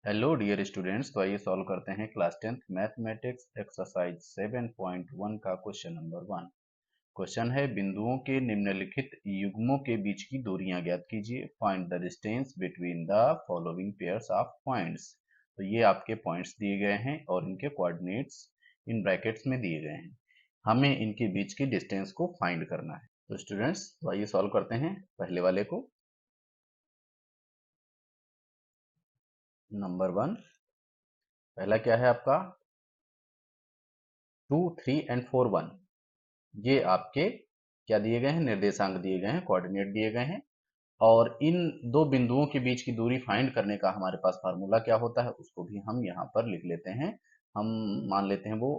Hello dear students. तो आइए solve करते हैं क्लास 10th मैथमेटिक्स एक्सरसाइज 7.1 का क्वेश्चन नंबर 1। क्वेश्चन है बिंदुओं के निम्नलिखित युग्मों के बीच की दूरियां ज्ञात कीजिए। Find the distance between the following pairs of points. तो ये आपके पॉइंट्स दिए गए हैं और इनके कोऑर्डिनेट्स इन ब्रैकेट्स में दिए गए हैं। हमें इनके बीच की डिस्टेंस को फाइंड करना है। तो स्टूडेंट्स तो आइए सॉल्व करते हैं पहले वाले को। नंबर 1 पहला क्या है आपका 2, 3 एंड 4, 1। ये आपके क्या दिए गए हैं, निर्देशांक दिए गए हैं, कोऑर्डिनेट दिए गए हैं। और इन दो बिंदुओं के बीच की दूरी फाइंड करने का हमारे पास फार्मूला क्या होता है उसको भी हम यहाँ पर लिख लेते हैं। हम मान लेते हैं वो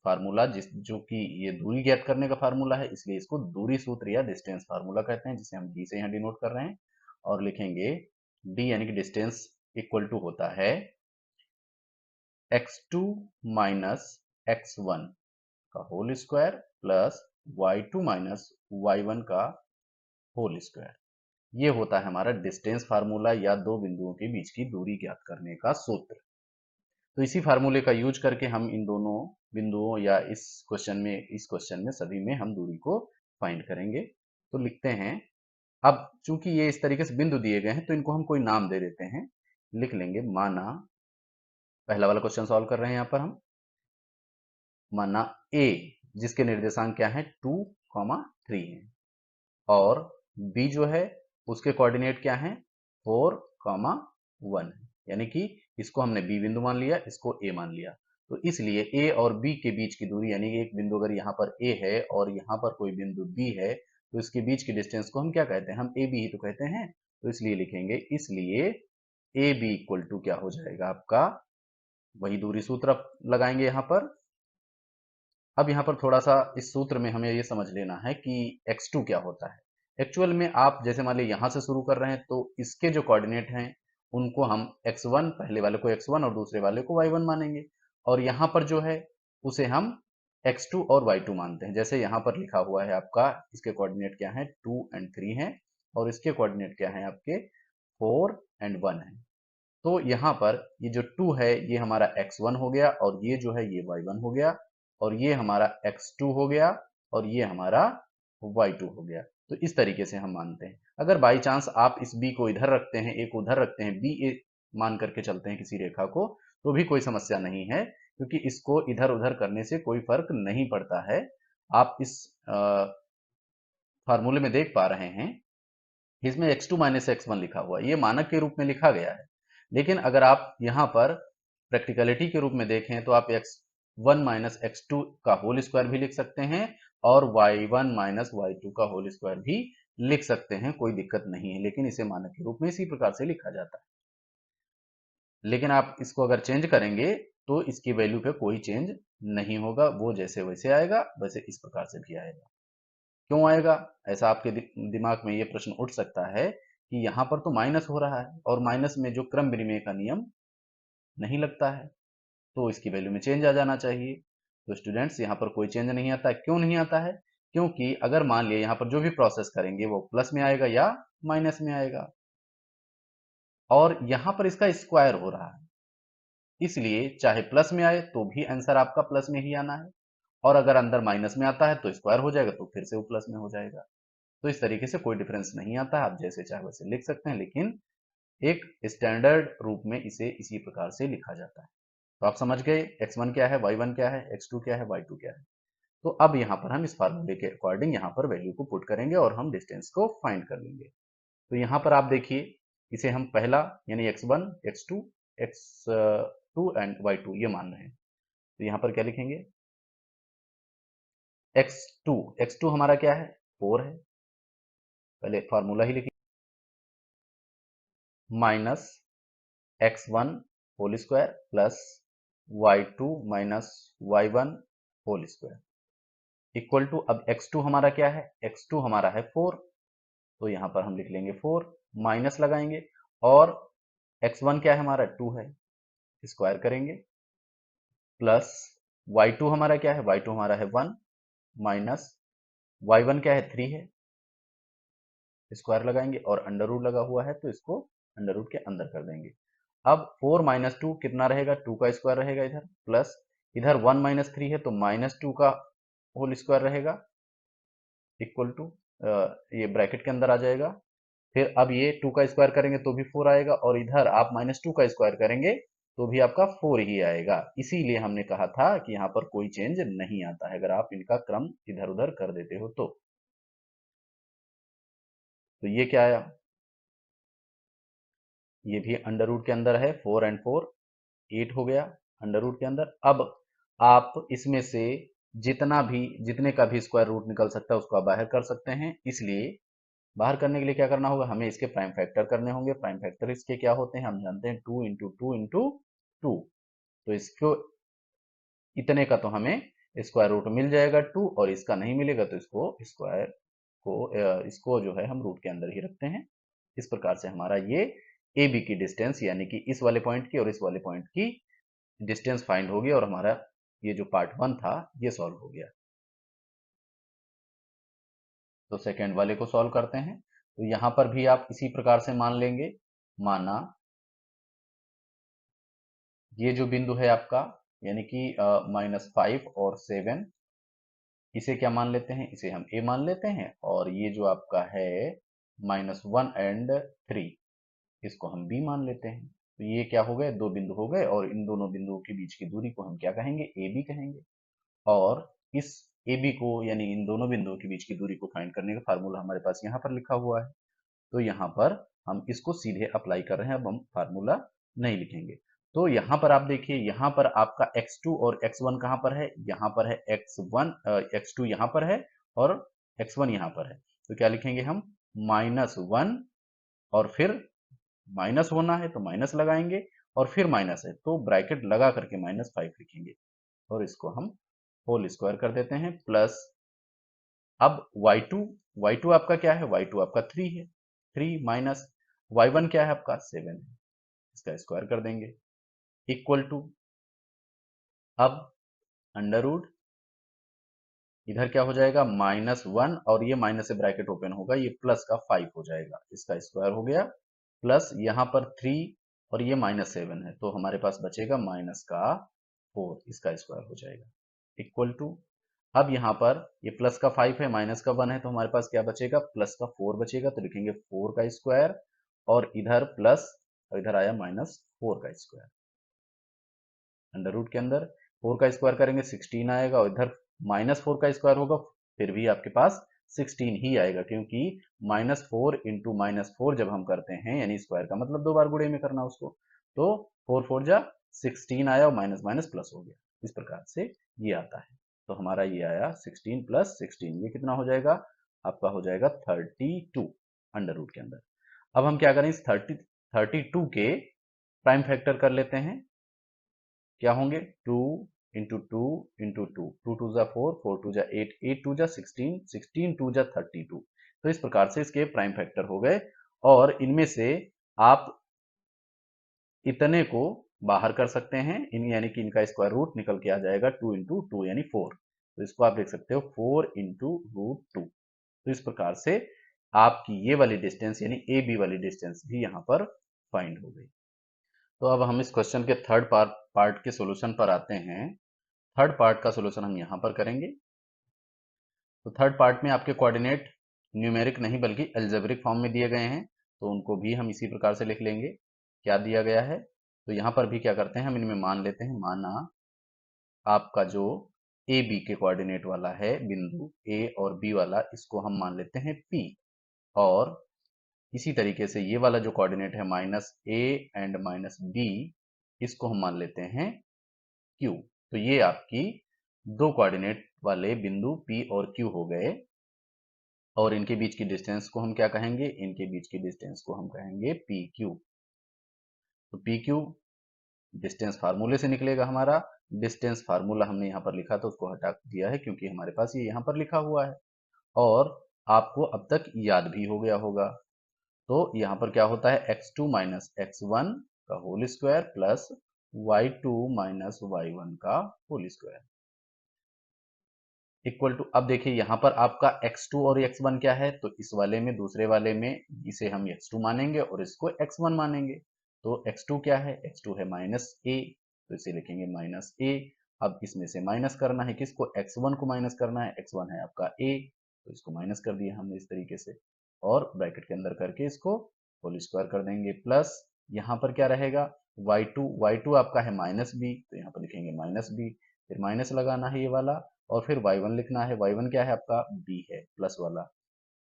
फार्मूला जो कि ये दूरी ज्ञात करने का फार्मूला है, इसलिए इसको दूरी सूत्र या डिस्टेंस फार्मूला कहते हैं, जिसे हम डी से यहाँ डिनोट कर रहे हैं। और लिखेंगे डी यानी कि डिस्टेंस इक्वल टू होता है x2 माइनस x1 का whole square plus y2 minus y1 का होल स्क्वायर। ये होता है हमारा डिस्टेंस फार्मूला या दो बिंदुओं के बीच की दूरी ज्ञात करने का सूत्र। तो इसी फार्मूले का यूज करके हम इन दोनों बिंदुओं या इस क्वेश्चन में सभी में हम दूरी को फाइंड करेंगे। तो लिखते हैं, अब चूंकि ये इस तरीके से बिंदु दिए गए हैं तो इनको हम कोई नाम दे देते हैं। लिख लेंगे, माना पहला वाला क्वेश्चन सॉल्व कर रहे हैं यहाँ पर हम। माना ए जिसके निर्देशांक क्या है 2, 3 है, और बी जो है उसके कोऑर्डिनेट क्या है 4, 1 है। यानी कि इसको हमने बी बिंदु मान लिया, इसको ए मान लिया। तो इसलिए ए और बी के बीच की दूरी, यानी कि एक बिंदु अगर यहाँ पर ए है और यहाँ पर कोई बिंदु बी है, तो इसके बीच की डिस्टेंस को हम क्या कहते हैं, हम ए बी ही तो कहते हैं। तो इसलिए लिखेंगे, इसलिए ए बी इक्वल टू क्या हो जाएगा आपका, वही दूरी सूत्र लगाएंगे यहाँ पर। अब यहाँ पर थोड़ा सा इस सूत्र में हमें ये समझ लेना है कि x2 क्या होता है। एक्चुअल में आप जैसे मान लीजिए यहाँ से शुरू कर रहे हैं तो इसके जो कोऑर्डिनेट हैं उनको हम x1, पहले वाले को x1 और दूसरे वाले को y1 मानेंगे, और यहाँ पर जो है उसे हम x2 और y2 मानते हैं। जैसे यहाँ पर लिखा हुआ है आपका, इसके कोऑर्डिनेट क्या है 2 एंड 3 है, और इसके कोऑर्डिनेट क्या है आपके 4 एंड 1 है। तो यहाँ पर ये जो 2 है ये हमारा x1 हो गया, और ये जो है ये y1 हो गया, और ये हमारा x2 हो गया, और ये हमारा y2 हो गया। तो इस तरीके से हम मानते हैं। अगर बाई चांस आप इस b को इधर रखते हैं, a को उधर रखते हैं, b a मान करके चलते हैं किसी रेखा को, तो भी कोई समस्या नहीं है, क्योंकि इसको इधर उधर करने से कोई फर्क नहीं पड़ता है। आप इस फार्मूले में देख पा रहे हैं, इसमें x2 माइनस x1 लिखा हुआ है, ये मानक के रूप में लिखा गया है। लेकिन अगर आप यहाँ पर प्रैक्टिकलिटी के रूप में देखें तो आप x1 माइनस x2 का होल स्क्वायर भी लिख सकते हैं, और y1 माइनस y2 का होल स्क्वायर भी लिख सकते हैं, कोई दिक्कत नहीं है। लेकिन इसे मानक के रूप में इसी प्रकार से लिखा जाता है। लेकिन आप इसको अगर चेंज करेंगे तो इसकी वैल्यू पे कोई चेंज नहीं होगा, वो जैसे वैसे आएगा, वैसे इस प्रकार से भी आएगा। क्यों आएगा, ऐसा आपके दिमाग में ये प्रश्न उठ सकता है कि यहाँ पर तो माइनस हो रहा है और माइनस में जो क्रम विनिमय का नियम नहीं लगता है, तो इसकी वैल्यू में चेंज आ जाना चाहिए। तो स्टूडेंट्स यहाँ पर कोई चेंज नहीं आता है। क्यों नहीं आता है, क्योंकि अगर मान लिया यहाँ पर जो भी प्रोसेस करेंगे वो प्लस में आएगा या माइनस में आएगा, और यहाँ पर इसका स्क्वायर हो रहा है, इसलिए चाहे प्लस में आए तो भी आंसर आपका प्लस में ही आना है, और अगर अंदर माइनस में आता है तो स्क्वायर हो जाएगा, तो फिर से वो प्लस में हो जाएगा। तो इस तरीके से कोई डिफरेंस नहीं आता है, आप जैसे चाहे वैसे लिख सकते हैं, लेकिन एक स्टैंडर्ड रूप में इसे इसी प्रकार से लिखा जाता है। तो आप समझ गए x1 क्या है, y1 क्या है, x2 क्या है, y2 क्या है। तो अब यहाँ पर हम इस फार्मूले के अकॉर्डिंग यहाँ पर वैल्यू को पुट करेंगे और हम डिस्टेंस को फाइंड कर लेंगे। तो यहाँ पर आप देखिए, इसे हम पहला यानी x1, x2, x2 and y2 ये मान रहे हैं। तो यहाँ पर क्या लिखेंगे, x2 हमारा क्या है 4 है, पहले फार्मूला ही लिखिए, minus x1 whole square plus y2 minus y1 whole square equal to, अब x2 हमारा क्या है, x2 हमारा है 4, तो यहां पर हम लिख लेंगे 4, माइनस लगाएंगे, और x1 क्या है हमारा 2 है, स्क्वायर करेंगे, प्लस y2 हमारा क्या है, y2 हमारा है 1, माइनस y1 क्या है 3 है, स्क्वायर लगाएंगे, और अंडर रूट लगा हुआ है तो इसको अंडर रूट के अंदर कर देंगे, अब 4 माइनस टू कितना रहेगा, 2 का स्क्वायर रहेगा इधर, प्लस इधर 1 माइनस थ्री है तो माइनस टू का होल स्क्वायर रहेगा, इक्वल टू ये ब्रैकेट के अंदर आ जाएगा। फिर अब ये 2 का स्क्वायर करेंगे तो भी 4 आएगा, और इधर आप माइनस टू का स्क्वायर करेंगे तो भी आपका 4 ही आएगा। इसीलिए हमने कहा था कि यहाँ पर कोई चेंज नहीं आता है अगर आप इनका क्रम इधर उधर कर देते हो तो ये क्या आया, ये भी अंडर रूट के अंदर है, 4 एंड 4 8 हो गया अंडर रूट के अंदर। अब आप इसमें से जितने का भी स्क्वायर रूट निकल सकता है उसको आप बाहर कर सकते हैं। इसलिए बाहर करने के लिए क्या करना होगा, हमें इसके प्राइम फैक्टर करने होंगे। प्राइम फैक्टर इसके क्या होते हैं, हम जानते हैं 2 इंटू टू इंटू टू। तो इसको इतने का तो हमें स्क्वायर रूट मिल जाएगा 2, और इसका नहीं मिलेगा तो इसको स्क्वायर इसको जो है हम रूट के अंदर ही रखते हैं। इस प्रकार से हमारा ये ए बी की डिस्टेंस यानी कि इस वाले पॉइंट की और इस वाले पॉइंट की डिस्टेंस फाइंड होगी, और हमारा ये जो पार्ट 1 था ये सॉल्व हो गया। तो सेकेंड वाले को सॉल्व करते हैं। तो यहां पर भी आप इसी प्रकार से मान लेंगे, माना ये जो बिंदु है आपका यानी कि -5 और 7, इसे क्या मान लेते हैं, इसे हम ए मान लेते हैं, और ये जो आपका है -1 एंड 3, इसको हम बी मान लेते हैं। तो ये क्या हो गए, दो बिंदु हो गए, और इन दोनों बिंदुओं के बीच की दूरी को हम क्या कहेंगे, ए बी कहेंगे। और इस ए बी को यानी इन दोनों बिंदुओं के बीच की दूरी को फाइंड करने का फार्मूला हमारे पास यहाँ पर लिखा हुआ है। तो यहाँ पर हम इसको सीधे अप्लाई कर रहे हैं, अब हम फार्मूला नहीं लिखेंगे। तो यहाँ पर आप देखिए, यहाँ पर आपका x2 और x1 कहाँ पर है, यहाँ पर है x1, x2 यहाँ पर है और x1 यहाँ पर है। तो क्या लिखेंगे हम, -1, और फिर माइनस होना है तो माइनस लगाएंगे, और फिर माइनस है तो ब्रैकेट लगा करके -5 लिखेंगे, और इसको हम होल स्क्वायर कर देते हैं, प्लस अब y2 आपका क्या है, y2 आपका 3 है, 3 माइनस y1 क्या है आपका 7 है, इसका स्क्वायर कर देंगे, इक्वल टू अब अंडर रूट इधर क्या हो जाएगा -1, और ये माइनस से ब्रैकेट ओपन होगा, ये प्लस का 5 हो जाएगा, इसका स्क्वायर हो गया, प्लस यहाँ पर 3 और ये -7 है तो हमारे पास बचेगा माइनस का 4, इसका स्क्वायर हो जाएगा, इक्वल टू अब यहाँ पर ये प्लस का 5 है माइनस का 1 है तो हमारे पास क्या बचेगा, प्लस का 4 बचेगा, तो लिखेंगे 4 का स्क्वायर, और इधर प्लस और इधर आया -4 का स्क्वायर, अंडर रूट के अंदर 4 का स्क्वायर करेंगे 16 आएगा, और इधर -4 का स्क्वायर होगा फिर भी आपके पास 16 ही आएगा, क्योंकि -4 इंटू -4 जब हम करते हैं यानी स्क्वायर का मतलब दो बार गुणे में करना उसको, तो 4 4 जा 16 आया और माइनस माइनस प्लस हो गया, इस प्रकार से ये आता है। तो हमारा ये आया 16 प्लस 16, ये कितना हो जाएगा आपका, हो जाएगा 32 अंडर रूट के अंदर। अब हम क्या करें, इस 32 के प्राइम फैक्टर कर लेते हैं, क्या होंगे 2 इंटू टू इंटू टू, 2 2 जा 4, 4 2 जा 8, 8 2 जा 16, 16 2 जा 32। तो इस प्रकार से इसके प्राइम फैक्टर हो गए, और इनमें से आप इतने को बाहर कर सकते हैं, इन यानी कि इनका स्क्वायर रूट निकल के आ जाएगा 2 इंटू टू यानी 4, तो इसको आप देख सकते हो 4 इंटू रूट 2। तो इस प्रकार से आपकी ये वाली डिस्टेंस यानी ए बी वाली डिस्टेंस भी यहाँ पर फाइंड हो गई। तो अब हम इस क्वेश्चन के थर्ड पार्ट के सॉल्यूशन पर आते हैं। थर्ड पार्ट का सॉल्यूशन हम यहाँ पर करेंगे। तो थर्ड पार्ट में आपके कोऑर्डिनेट न्यूमेरिक नहीं बल्कि अलजेब्रिक फॉर्म में दिए गए हैं, तो उनको भी हम इसी प्रकार से लिख लेंगे। क्या दिया गया है, तो यहाँ पर भी क्या करते हैं, हम इनमें मान लेते हैं, माना आपका जो ए बी के कोऑर्डिनेट वाला है बिंदु ए और बी वाला, इसको हम मान लेते हैं P, और इसी तरीके से ये वाला जो कोऑर्डिनेट है -a एंड -b, इसको हम मान लेते हैं Q। तो ये आपकी दो कोऑर्डिनेट वाले बिंदु P और Q हो गए, और इनके बीच की डिस्टेंस को हम क्या कहेंगे, इनके बीच की डिस्टेंस को हम कहेंगे PQ। तो PQ डिस्टेंस फार्मूले से निकलेगा हमारा, डिस्टेंस फार्मूला हमने यहाँ पर लिखा था उसको हटा दिया है क्योंकि हमारे पास ये यहाँ पर लिखा हुआ है, और आपको अब तक याद भी हो गया होगा। तो यहाँ पर क्या होता है, x2 माइनस x1 का whole square plus y2 minus y1 का होल स्क्वायर, इक्वल टू अब देखिए यहाँ पर आपका x2 और x1 क्या है, तो इस वाले में दूसरे वाले में इसे हम x2 मानेंगे और इसको x1 मानेंगे, तो x2 क्या है, x2 है माइनस ए, तो इसे लिखेंगे माइनस ए। अब इसमें से माइनस करना है किसको, x1 को माइनस करना है, x1 है आपका a, तो इसको माइनस कर दिया हमने इस तरीके से, और ब्रैकेट के अंदर करके इसको होल स्क्वायर कर देंगे, प्लस यहाँ पर क्या रहेगा, y2 आपका है माइनस बी, तो यहाँ पर लिखेंगे माइनस बी, फिर माइनस लगाना है ये वाला, और फिर y1 लिखना है, y1 क्या है आपका b है प्लस वाला,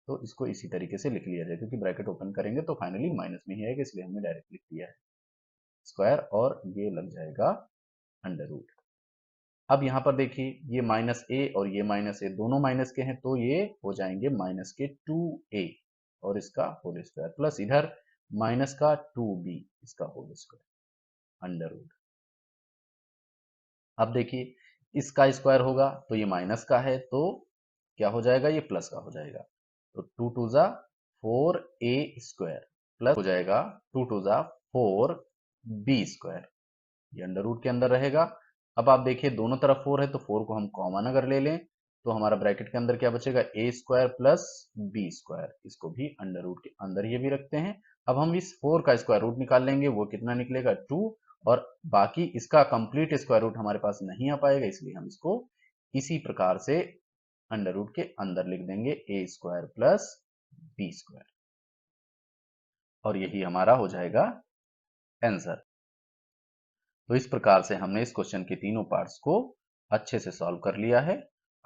तो इसको इसी तरीके से लिख लिया जाए, क्योंकि ब्रैकेट ओपन करेंगे तो फाइनली माइनस में ही आएगा, इसलिए हमने डायरेक्ट लिख दिया है स्क्वायर, और ये लग जाएगा अंडर रूट। अब यहाँ पर देखिए ये माइनस ए और ये माइनस ए दोनों माइनस के हैं, तो ये हो जाएंगे माइनस के 2a और इसका होल स्क्वायर, प्लस इधर माइनस का 2b इसका होल स्क्वायर अंडर रूट। अब देखिए इसका स्क्वायर होगा तो ये माइनस का है, तो क्या हो जाएगा, ये प्लस का हो जाएगा, तो 2 4 a स्क्वायर प्लस हो जाएगा 2 4 b स्क्वायर, ये अंडर रूट के अंदर रहेगा। अब आप देखिए दोनों तरफ 4 है, तो 4 को हम कॉमन अगर ले लें तो हमारा ब्रैकेट के अंदर क्या बचेगा, a square plus b square, इसको भी अंडर रूट के अंदर ये भी रखते हैं। अब हम इस 4 का स्क्वायर रूट निकाल लेंगे, वो कितना निकलेगा 2, और बाकी इसका कंप्लीट स्क्वायर रूट हमारे पास नहीं आ पाएगा, इसलिए हम इसको इसी प्रकार से अंडर रूट के अंदर लिख देंगे, a square plus b square, और यही हमारा हो जाएगा आंसर। तो इस प्रकार से हमने इस क्वेश्चन के तीनों पार्ट्स को अच्छे से सॉल्व कर लिया है।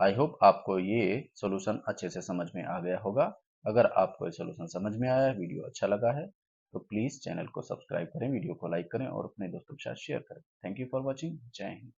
आई होप आपको ये सॉल्यूशन अच्छे से समझ में आ गया होगा। अगर आपको ये सॉल्यूशन समझ में आया है, वीडियो अच्छा लगा है, तो प्लीज़ चैनल को सब्सक्राइब करें, वीडियो को लाइक करें और अपने दोस्तों के साथ शेयर करें। Thank you for watching. जय हिंद।